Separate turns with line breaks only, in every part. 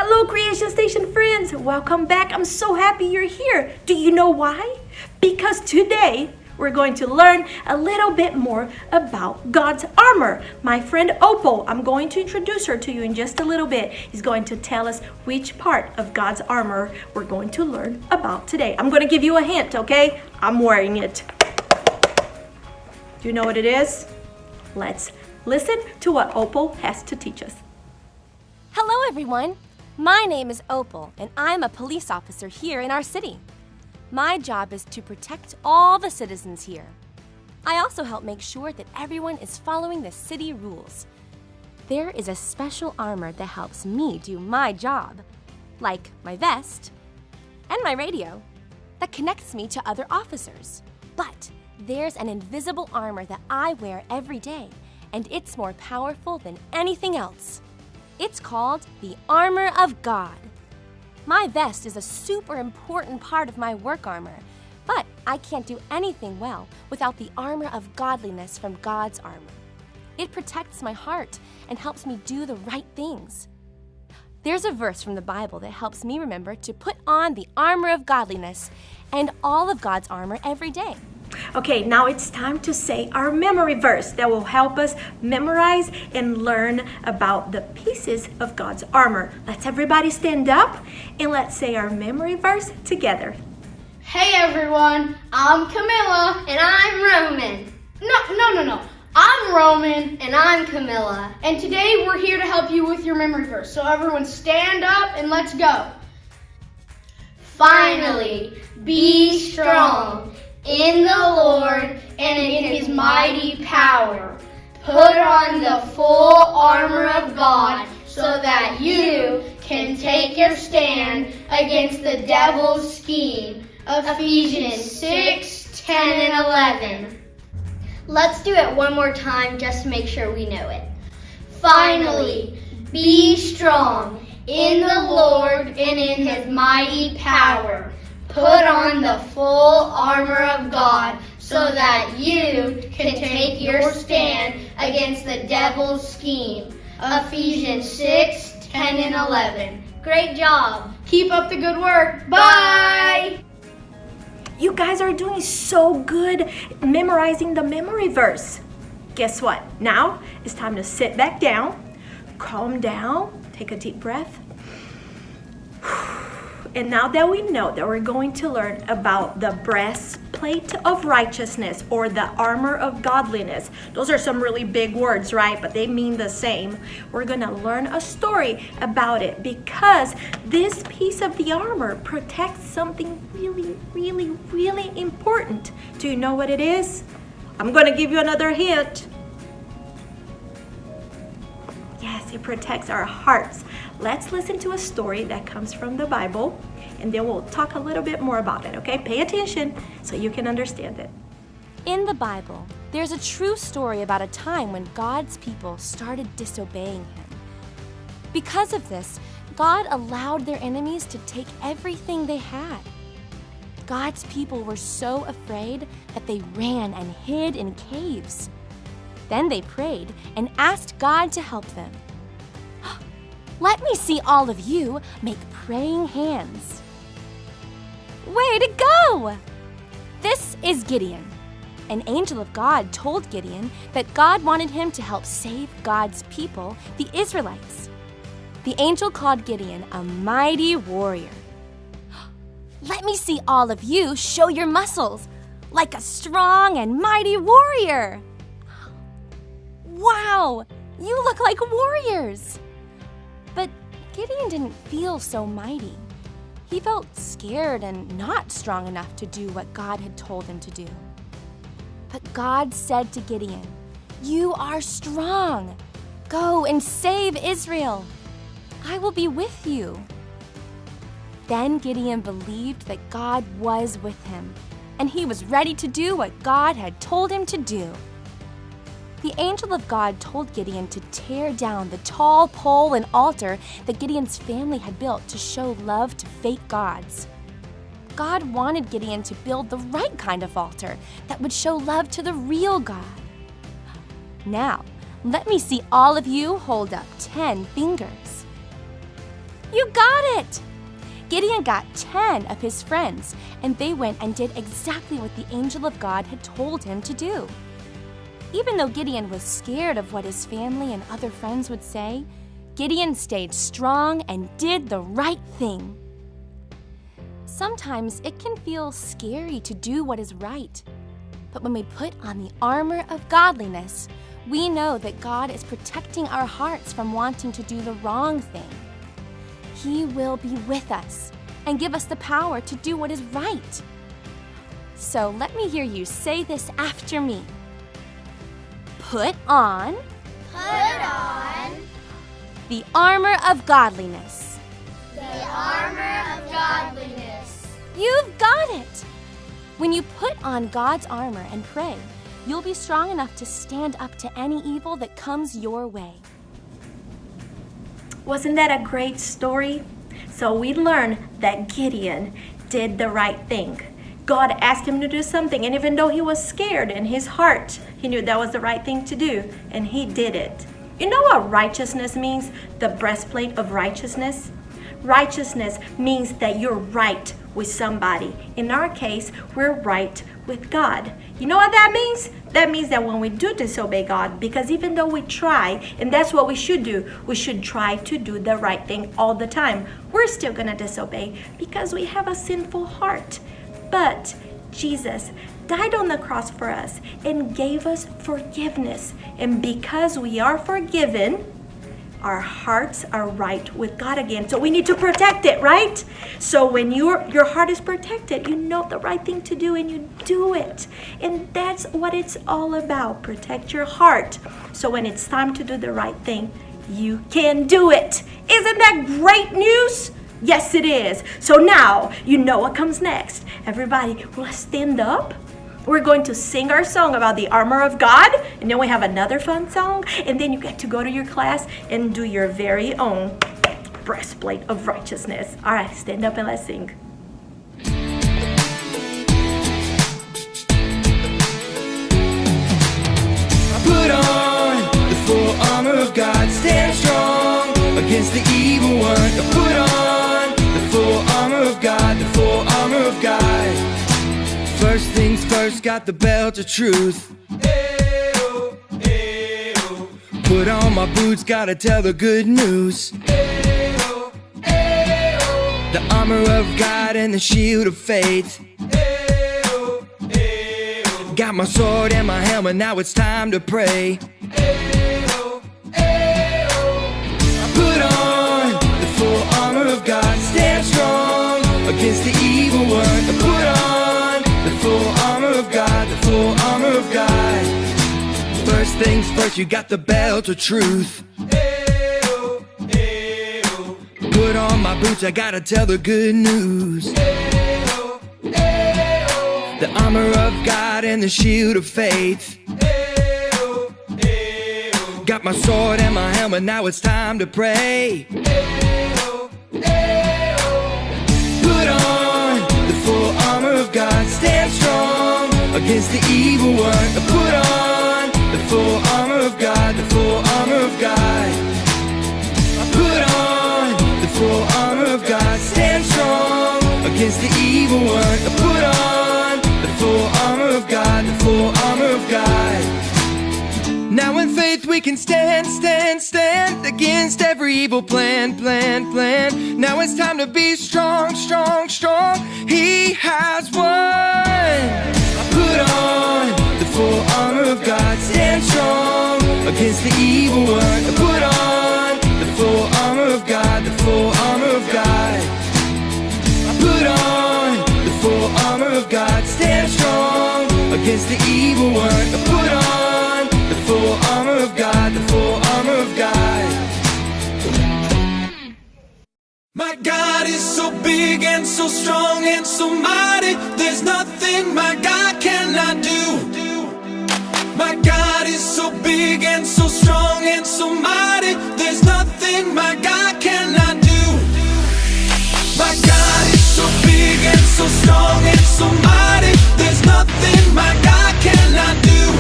Hello, Creation Station friends. Welcome back. I'm so happy you're here. Do you know why? Because today we're going to learn a little bit more about God's armor. My friend Opal, I'm going to introduce her to you in just a little bit. He's going to tell us which part of God's armor we're going to learn about today. I'm going to give you a hint, okay? I'm wearing it. Do you know what it is? Let's listen to what Opal has to teach us.
Hello, everyone. My name is Opal, and I'm a police officer here in our city. My job is to protect all the citizens here. I also help make sure that everyone is following the city rules. There is a special armor that helps me do my job, like my vest and my radio, that connects me to other officers. But there's an invisible armor that I wear every day, and it's more powerful than anything else. It's called the armor of God. My vest is a super important part of my work armor, but I can't do anything well without the armor of godliness from God's armor. It protects my heart and helps me do the right things. There's a verse from the Bible that helps me remember to put on the armor of godliness and all of God's armor every day.
Okay, now it's time to say our memory verse that will help us memorize and learn about the pieces of God's armor. Let's everybody stand up and let's say our memory verse together.
Hey everyone, I'm Camilla.
And I'm Roman.
No. I'm Roman.
And I'm Camilla.
And today we're here to help you with your memory verse. So everyone stand up and let's go.
Finally, be strong in the Lord and in His mighty power. Put on the full armor of God so that you can take your stand against the devil's scheme. Ephesians 6, 10, and 11. Let's do it one more time just to make sure we know it. Finally, be strong in the Lord and in His mighty power. Put on the full armor of God so that you can take your stand against the devil's scheme. Ephesians 6, 10, and 11. Great job.
Keep up the good work. Bye.
You guys are doing so good memorizing the memory verse. Guess what? Now it's time to sit back down, calm down, take a deep breath. And now that we know that we're going to learn about the breastplate of righteousness or the armor of godliness, those are some really big words, right? But they mean the same. We're going to learn a story about it because this piece of the armor protects something really important. Do you know what it is? I'm going to give you another hint. Yes, it protects our hearts. Let's listen to a story that comes from the Bible, and then we'll talk a little bit more about it, okay? Pay attention so you can understand it.
In the Bible, there's a true story about a time when God's people started disobeying Him. Because of this, God allowed their enemies to take everything they had. God's people were so afraid that they ran and hid in caves. Then they prayed and asked God to help them. Let me see all of you make praying hands. Way to go! This is Gideon. An angel of God told Gideon that God wanted him to help save God's people, the Israelites. The angel called Gideon a mighty warrior. Let me see all of you show your muscles like a strong and mighty warrior. Wow, you look like warriors. But Gideon didn't feel so mighty. He felt scared and not strong enough to do what God had told him to do. But God said to Gideon, "You are strong. Go and save Israel. I will be with you." Then Gideon believed that God was with him, and he was ready to do what God had told him to do. The angel of God told Gideon to tear down the tall pole and altar that Gideon's family had built to show love to fake gods. God wanted Gideon to build the right kind of altar that would show love to the real God. Now, let me see all of you hold up 10 fingers. You got it! Gideon got 10 of his friends, and they went and did exactly what the angel of God had told him to do. Even though Gideon was scared of what his family and other friends would say, Gideon stayed strong and did the right thing. Sometimes it can feel scary to do what is right, but when we put on the armor of godliness, we know that God is protecting our hearts from wanting to do the wrong thing. He will be with us and give us the power to do what is right. So let me hear you say this after me. Put on the armor of godliness.
The armor of godliness.
You've got it! When you put on God's armor and pray, you'll be strong enough to stand up to any evil that comes your way.
Wasn't that a great story? So we learned that Gideon did the right thing. God asked him to do something, and even though he was scared in his heart, he knew that was the right thing to do, and he did it. You know what righteousness means? The breastplate of righteousness? Righteousness means that you're right with somebody. In our case, we're right with God. You know what that means? That means that when we do disobey God, because even though we try, and that's what we should do, we should try to do the right thing all the time, we're still gonna disobey because we have a sinful heart. But Jesus died on the cross for us and gave us forgiveness. And because we are forgiven, our hearts are right with God again. So we need to protect it, right? So when your heart is protected, you know the right thing to do and you do it. And that's what it's all about. Protect your heart. So when it's time to do the right thing, you can do it. Isn't that great news? Yes, it is. So now you know what comes next. Everybody, let's stand up. We're going to sing our song about the armor of God, and then we have another fun song, and then you get to go to your class and do your very own breastplate of righteousness. All right, stand up and let's sing.
Put on the full armor of God, stand strong against the evil one. Put on the full armor of God, the full armor of God. First things first, got the belt of truth. Ayo, ayo. Put on my boots, gotta tell the good news. Ayo, ayo. The armor of God and the shield of faith. Ayo, ayo. Got my sword and my helmet, now it's time to pray. Ayo, ayo. Put on the full armor of God, stand strong against the evil one. Put on the full armor of God, the full armor of God. First things first, you got the belt of truth. Ayo, ayo. Put on my boots, I gotta tell the good news. Ayo, ayo. The armor of God and the shield of faith. Ayo, ayo. Got my sword and my helmet, now it's time to pray. Ayo, ayo. Put on the full armor of God, stand strong against the evil one. Put on the full armor of God, the full armor of God. Put on the full armor of God, stand strong against the evil one. Put on the full armor of God, the full armor of God. Now in faith we can stand against every evil plan. Now it's time to be strong. He has won. Put on the full armor of God, stand strong against the evil one. Put on the full armor of God, the full armor of God. Put on the full armor of God, stand strong against the evil one. Put on the full armor of God, the full armor of God. My God is so big and so strong and so mighty, there's nothing my God cannot do. My God is so big and so strong and so mighty, there's nothing my God cannot do. My God is so big and so strong and so mighty, there's nothing my God cannot do.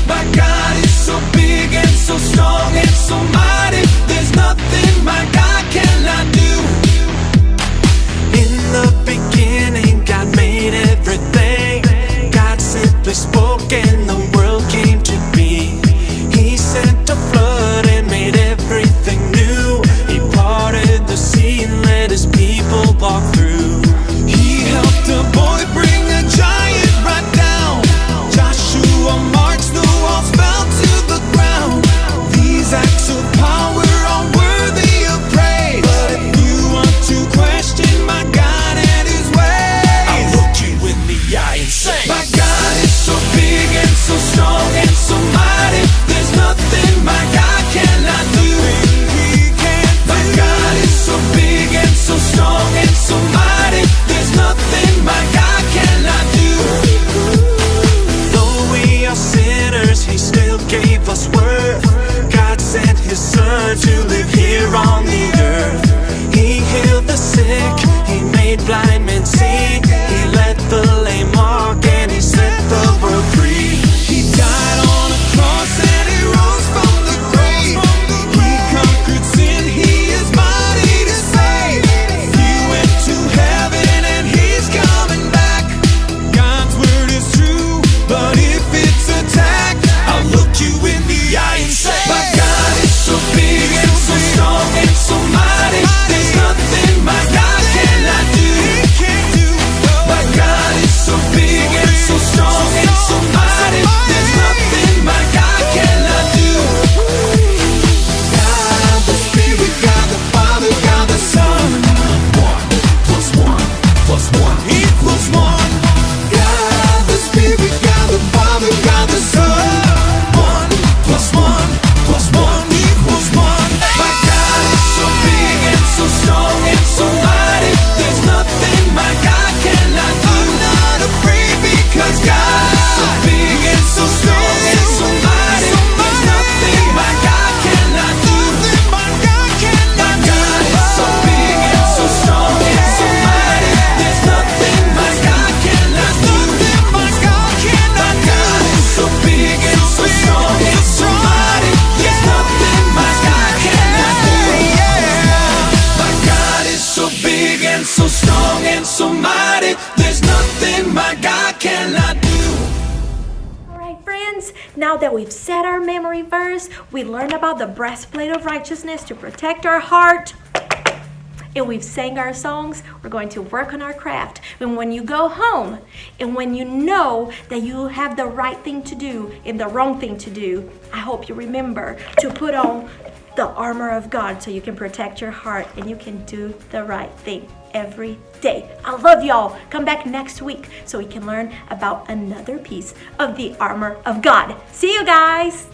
My God is so big and so strong and so mighty, there's nothing my God cannot do. learned to live here on the earth. He healed the sick, he made blind men see. He let the lame walk and he set the world free. He died on a cross and he rose from the grave. He conquered sin, he is mighty to save. He went to heaven and he's coming back. God's word is true, but if it's attacked, I'll look you in the eye and say, my God is so big and so strong and so mighty. There's nothing my God cannot do. My God is so big and so strong and so mighty. There's nothing my God cannot do. God the Spirit, God the Father, God the Son. 1 plus 1 plus 1 equals 1. God the Spirit, God the Father, God the Son. 1 plus 1 plus 1 equals 1. My God is so big and so strong and so mighty. There's nothing my God cannot do. I'm not afraid because God is so big and so strong and so mighty. There's nothing my God cannot do. My God is so big and so strong and so mighty. There's nothing my God cannot do. My God is so big and so strong and so mighty. There's nothing my God cannot do. My God is so big and so strong and so mighty. There's nothing my God cannot do.
All right, friends, now that we've said our memory verse, we learned about the breastplate of righteousness to protect our heart, and we've sang our songs, we're going to work on our craft. And when you go home, and when you know that you have the right thing to do and the wrong thing to do, I hope you remember to put on the armor of God so you can protect your heart and you can do the right thing every day. I love y'all. Come back next week so we can learn about another piece of the armor of God. See you guys.